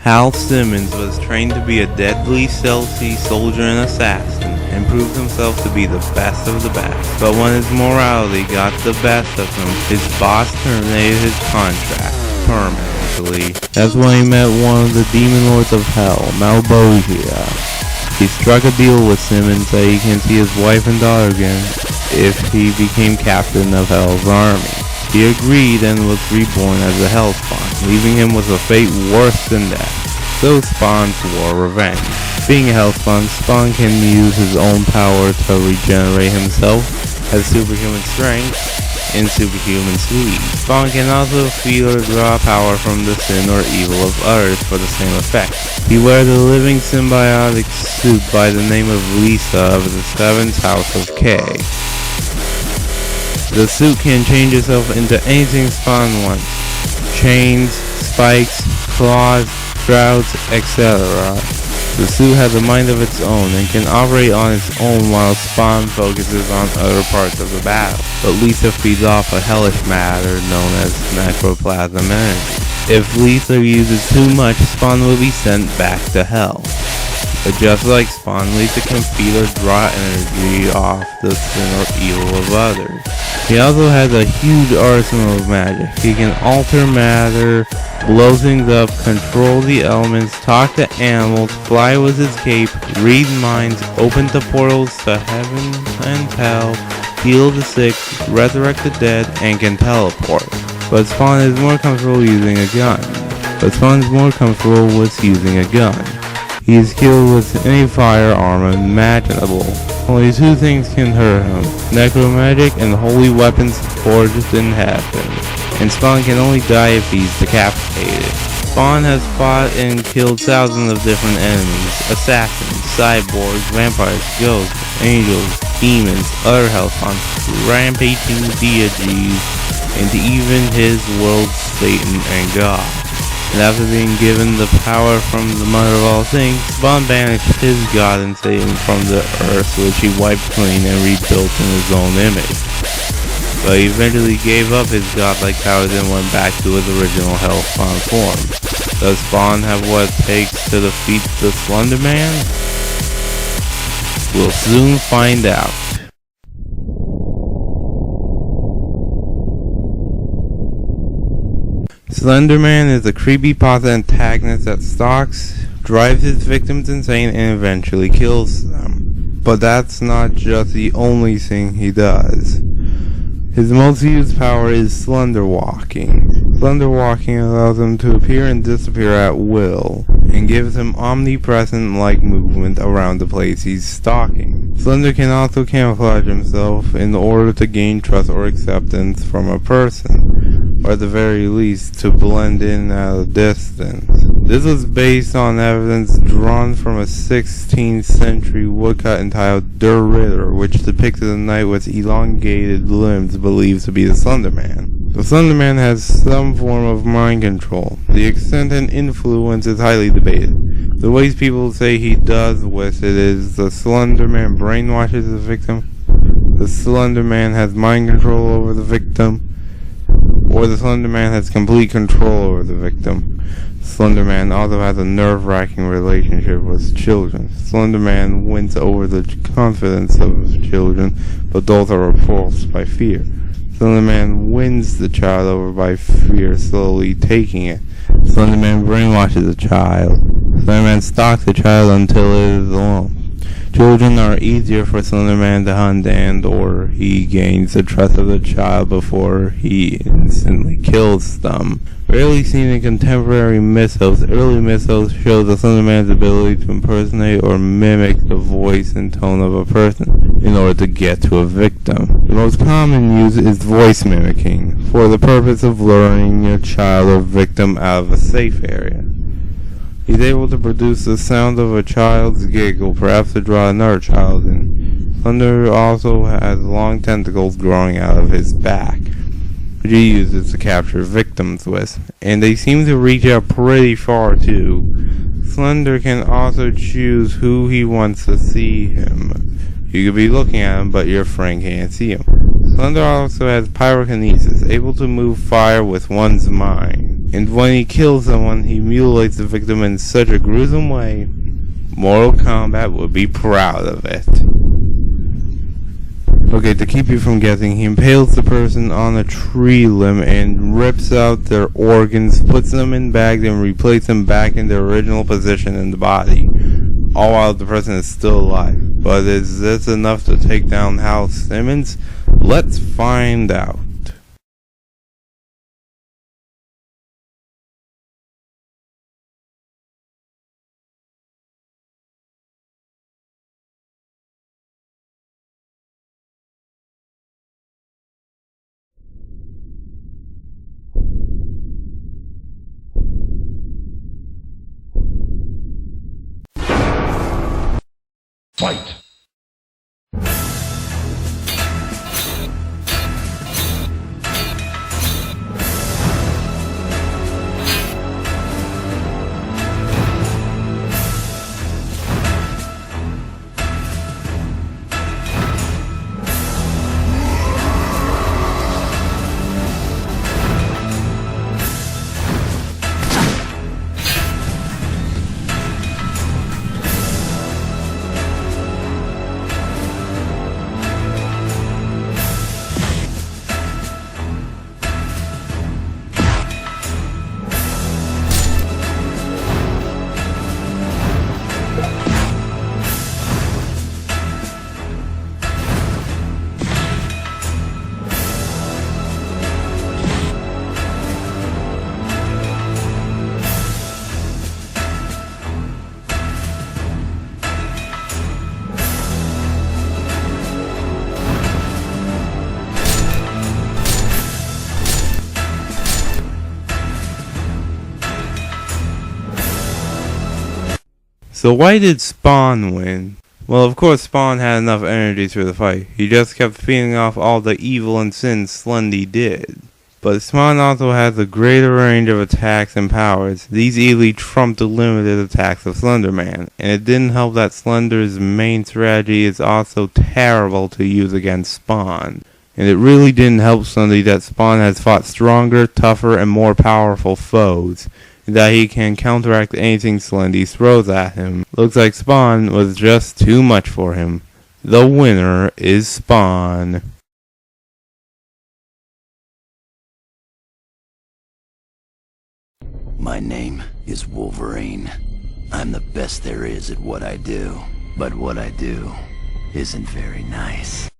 Hal Simmons was trained to be a deadly, stealthy soldier and assassin, and proved himself to be the best of the best. But when his morality got the best of him, his boss terminated his contract permanently. That's when he met one of the demon lords of hell, Malbosia. He struck a deal with Simmons that he can see his wife and daughter again if he became captain of Hell's army. He agreed and was reborn as a Hellspawn, leaving him with a fate worse than death. So Spawn swore revenge. Being a Hellspawn, Spawn can use his own power to regenerate himself, has superhuman strength, and superhuman speed. Spawn can also feel or draw power from the sin or evil of others for the same effect. He wears a living symbiotic suit by the name of Lisa of the 7th House of K. The suit can change itself into anything Spawn wants. Chains, spikes, claws, shrouds, etc. The suit has a mind of its own and can operate on its own while Spawn focuses on other parts of the battle. But Lisa feeds off a hellish matter known as necroplasm energy. If Lisa uses too much, Spawn will be sent back to hell. But just like Spawn, Lisa can feed or draw energy off the sin or evil of others. He also has a huge arsenal of magic. He can alter matter, blow things up, control the elements, talk to animals, fly with his cape, read minds, open the portals to heaven and hell, heal the sick, resurrect the dead, and can teleport. But Spawn is more comfortable using a gun. He is skilled with any firearm imaginable. Only two things can hurt him: necromagic and holy weapons forged in heaven. And Spawn can only die if he's decapitated. Spawn has fought and killed thousands of different enemies: assassins, cyborgs, vampires, ghosts, angels, demons, other hellspawns, rampaging deities, and even his world Satan and God. And after being given the power from the mother of all things, Spawn banished his God and Satan from the earth, which he wiped clean and rebuilt in his own image. But he eventually gave up his godlike powers and went back to his original Hellspawn form. Does Spawn have what it takes to defeat the Slender Man? We'll soon find out. Slender Man is a creepypasta antagonist that stalks, drives his victims insane, and eventually kills them. But that's not just the only thing he does. His most used power is Slender Walking. Slender Walking allows him to appear and disappear at will, and gives him omnipresent-like movement around the place he's stalking. Slender can also camouflage himself in order to gain trust or acceptance from a person, or at the very least, to blend in at a distance. This was based on evidence drawn from a 16th century woodcut entitled Der Ritter, which depicted a knight with elongated limbs believed to be the Slender Man. The Slender Man has some form of mind control. The extent and influence is highly debated. The ways people say he does with it is the Slender Man brainwashes the victim, the Slender Man has mind control over the victim, or the Slender Man has complete control over the victim. Slender Man also has a nerve-wracking relationship with children. Slender Man wins over the confidence of children, but those are repulsed by fear. Slender Man wins the child over by fear, slowly taking it. Slender Man brainwashes the child. Slender Man stalks the child until it is alone. Children are easier for Slender Man to hunt and or he gains the trust of the child before he instantly kills them. Rarely seen in contemporary mythos, early mythos show the Slender Man's ability to impersonate or mimic the voice and tone of a person in order to get to a victim. The most common use is voice mimicking, for the purpose of luring your child or victim out of a safe area. He's able to produce the sound of a child's giggle, perhaps to draw another child in. Slender also has long tentacles growing out of his back, which he uses to capture victims with, and they seem to reach out pretty far too. Slender can also choose who he wants to see him. You could be looking at him, but your friend can't see him. Slender also has pyrokinesis, able to move fire with one's mind. And when he kills someone, he mutilates the victim in such a gruesome way, Mortal Kombat would be proud of it. Okay, to keep you from guessing, he impales the person on a tree limb and rips out their organs, puts them in bags, and replaces them back in their original position in the body, all while the person is still alive. But is this enough to take down Hal Simmons? Let's find out. Fight! So why did Spawn win? Well, of course Spawn had enough energy through the fight. He just kept feeding off all the evil and sins Slendy did. But Spawn also has a greater range of attacks and powers. These easily trumped the limited attacks of Slender Man, and it didn't help that Slender's main strategy is also terrible to use against Spawn. And it really didn't help Slendy that Spawn has fought stronger, tougher, and more powerful foes, and that he can counteract anything Slendy throws at him. Looks like Spawn was just too much for him. The winner is Spawn. My name is Wolverine. I'm the best there is at what I do. But what I do isn't very nice.